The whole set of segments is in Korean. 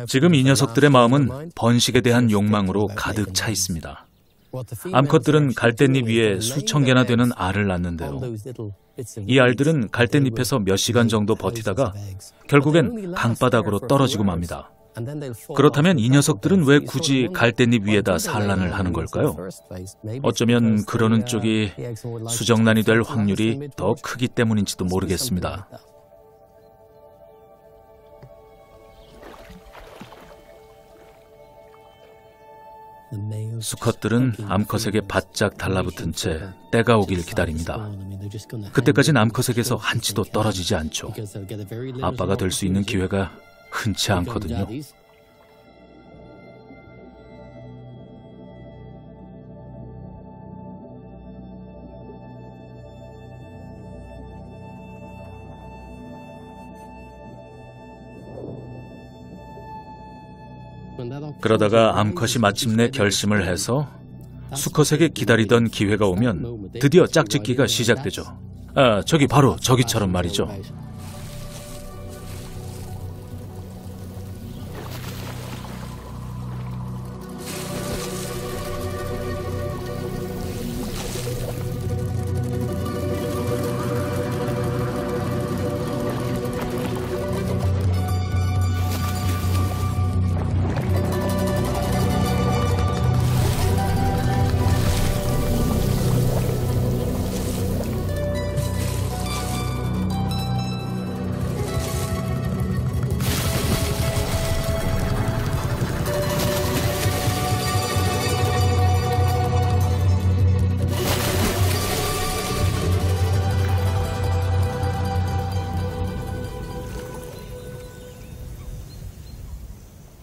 지금 이 녀석들의 마음은 번식에 대한 욕망으로 가득 차 있습니다. 암컷들은 갈대잎 위에 수천 개나 되는 알을 낳는데요. 이 알들은 갈대잎에서 몇 시간 정도 버티다가 결국엔 강바닥으로 떨어지고 맙니다. 그렇다면 이 녀석들은 왜 굳이 갈대잎 위에다 산란을 하는 걸까요? 어쩌면 그러는 쪽이 수정란이 될 확률이 더 크기 때문인지도 모르겠습니다. 수컷들은 암컷에게 바짝 달라붙은 채 때가 오길 기다립니다. 그때까진 암컷에게서 한치도 떨어지지 않죠. 아빠가 될 수 있는 기회가 흔치 않거든요. 그러다가 암컷이 마침내 결심을 해서 수컷에게 기다리던 기회가 오면 드디어 짝짓기가 시작되죠. 저기 바로 저기처럼 말이죠.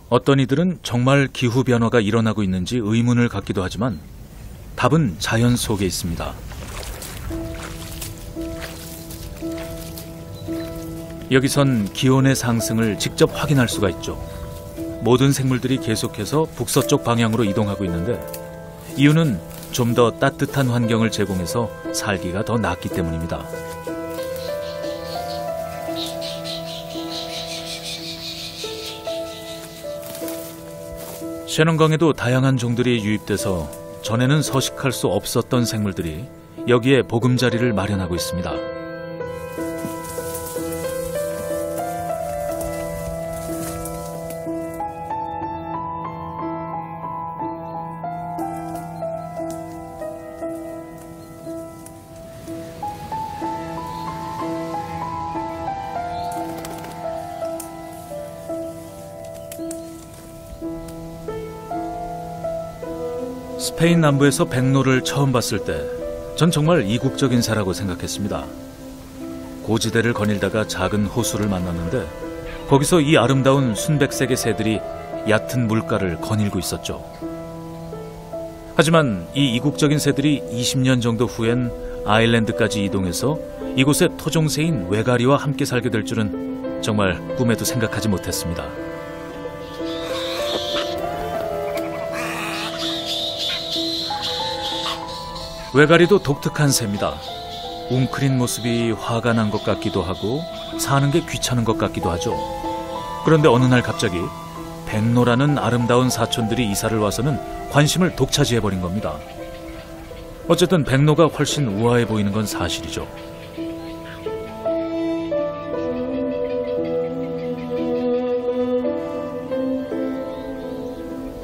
어떤 이들은 정말 기후변화가 일어나고 있는지 의문을 갖기도 하지만 답은 자연 속에 있습니다. 여기선 기온의 상승을 직접 확인할 수가 있죠. 모든 생물들이 계속해서 북서쪽 방향으로 이동하고 있는데 이유는 좀 더 따뜻한 환경을 제공해서 살기가 더 낫기 때문입니다. 셰넌강에도 다양한 종들이 유입돼서 전에는 서식할 수 없었던 생물들이 여기에 보금자리를 마련하고 있습니다. 스페인 남부에서 백로를 처음 봤을 때 전 정말 이국적인 새라고 생각했습니다. 고지대를 거닐다가 작은 호수를 만났는데 거기서 이 아름다운 순백색의 새들이 얕은 물가를 거닐고 있었죠. 하지만 이 이국적인 새들이 20년 정도 후엔 아일랜드까지 이동해서 이곳의 토종새인 외가리와 함께 살게 될 줄은 정말 꿈에도 생각하지 못했습니다. 외가리도 독특한 새입니다. 웅크린 모습이 화가 난 것 같기도 하고 사는 게 귀찮은 것 같기도 하죠. 그런데 어느 날 갑자기 백로라는 아름다운 사촌들이 이사를 와서는 관심을 독차지해버린 겁니다. 어쨌든 백로가 훨씬 우아해 보이는 건 사실이죠.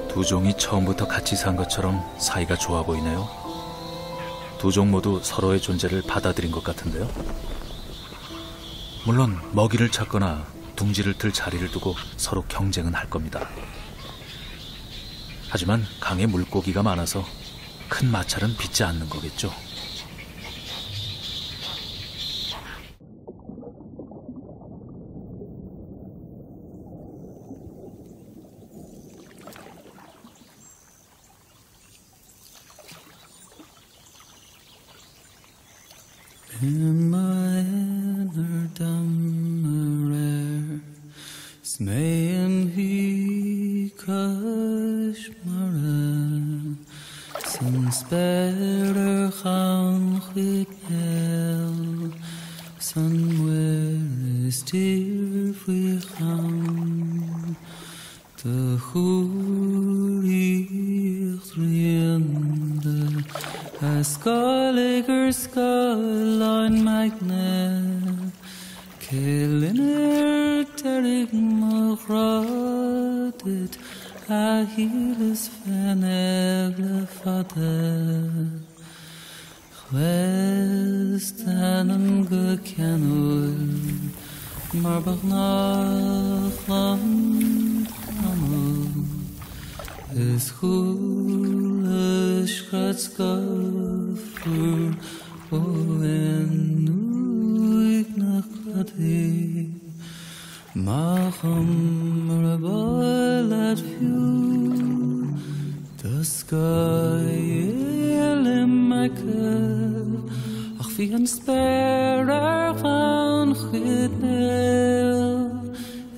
두 종이 처음부터 같이 산 것처럼 사이가 좋아 보이네요. 두 종 모두 서로의 존재를 받아들인 것 같은데요. 물론 먹이를 찾거나 둥지를 틀 자리를 두고 서로 경쟁은 할 겁니다. 하지만 강에 물고기가 많아서 큰 마찰은 빚지 않는 거겠죠. Skylager skyline magnet Killiner Derek Mochrodet Achilles Venegle Vater Chwestanem Gekenul Marbach nach Land Hamul Es Chulish Kratzkofur O Enuig nach Kadi Macham Raboilat View The sky Elemekel Ach wie ein Sparrow van Chidnel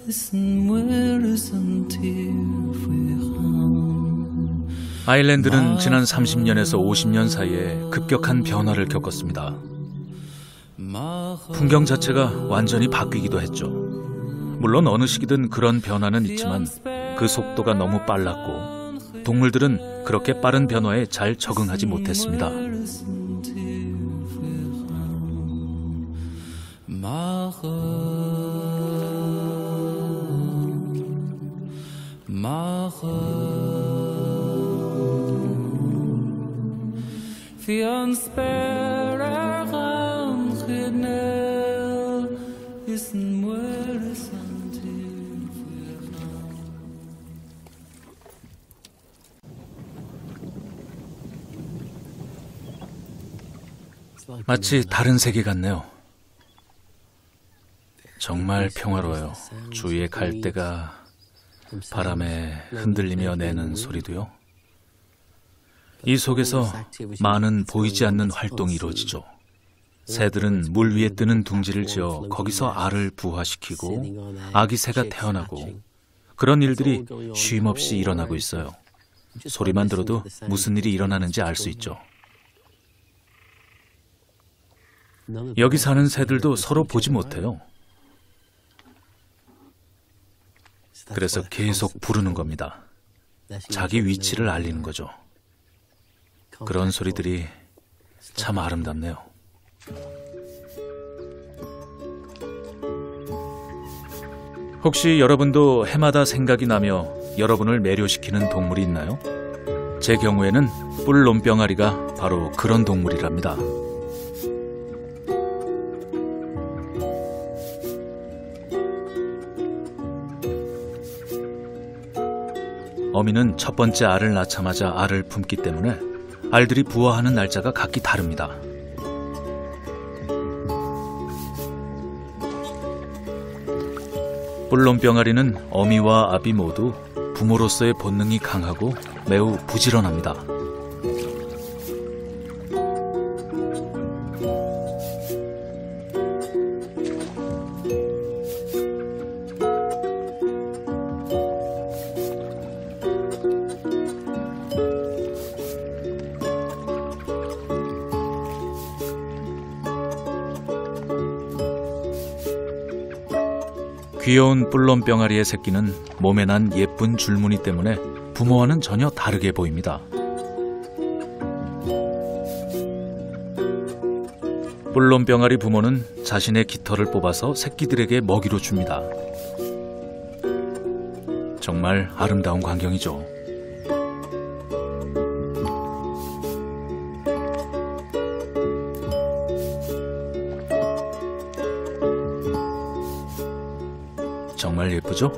Is een Muir is een Tier 아일랜드는 지난 30년에서 50년 사이에 급격한 변화를 겪었습니다. 풍경 자체가 완전히 바뀌기도 했죠. 물론 어느 시기든 그런 변화는 있지만 그 속도가 너무 빨랐고 동물들은 그렇게 빠른 변화에 잘 적응하지 못했습니다. 마치 다른 세계 같네요. 정말 평화로워요. 주위에 갈대가 바람에 흔들리며 내는 소리도요. 이 속에서 많은 보이지 않는 활동이 이루어지죠. 새들은 물 위에 뜨는 둥지를 지어 거기서 알을 부화시키고 아기 새가 태어나고 그런 일들이 쉼없이 일어나고 있어요. 소리만 들어도 무슨 일이 일어나는지 알 수 있죠. 여기 사는 새들도 서로 보지 못해요. 그래서 계속 부르는 겁니다. 자기 위치를 알리는 거죠. 그런 소리들이 참 아름답네요. 혹시 여러분도 해마다 생각이 나며 여러분을 매료시키는 동물이 있나요? 제 경우에는 뿔놈병아리가 바로 그런 동물이랍니다. 어미는 첫 번째 알을 낳자마자 알을 품기 때문에 알들이 부화하는 날짜가 각기 다릅니다. 뿔놈병아리는 어미와 아비 모두 부모로서의 본능이 강하고 매우 부지런합니다. 귀여운 뿔놈병아리의 새끼는 몸에 난 예쁜 줄무늬 때문에 부모와는 전혀 다르게 보입니다. 뿔놈병아리 부모는 자신의 깃털을 뽑아서 새끼들에게 먹이로 줍니다. 정말 아름다운 광경이죠. 정말 예쁘죠?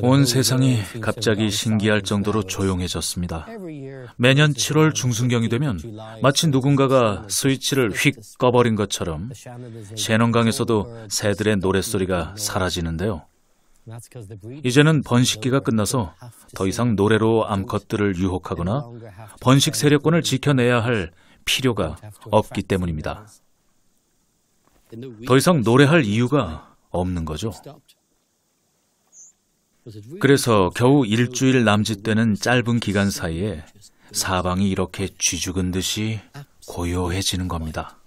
온 세상이 갑자기 신기할 정도로 조용해졌습니다. 매년 7월 중순경이 되면 마치 누군가가 스위치를 휙 꺼버린 것처럼 셰넌강에서도 새들의 노랫소리가 사라지는데요. 이제는 번식기가 끝나서 더 이상 노래로 암컷들을 유혹하거나 번식 세력권을 지켜내야 할 필요가 없기 때문입니다. 더 이상 노래할 이유가 없는 거죠. 그래서 겨우 일주일 남짓되는 짧은 기간 사이에 사방이 이렇게 쥐죽은 듯이 고요해지는 겁니다.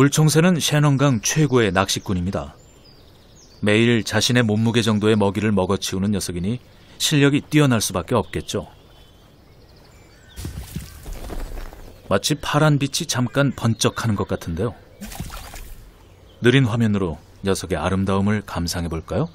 물총새는 셰넌강 최고의 낚시꾼입니다. 매일 자신의 몸무게 정도의 먹이를 먹어치우는 녀석이니 실력이 뛰어날 수밖에 없겠죠. 마치 파란 빛이 잠깐 번쩍하는 것 같은데요. 느린 화면으로 녀석의 아름다움을 감상해 볼까요?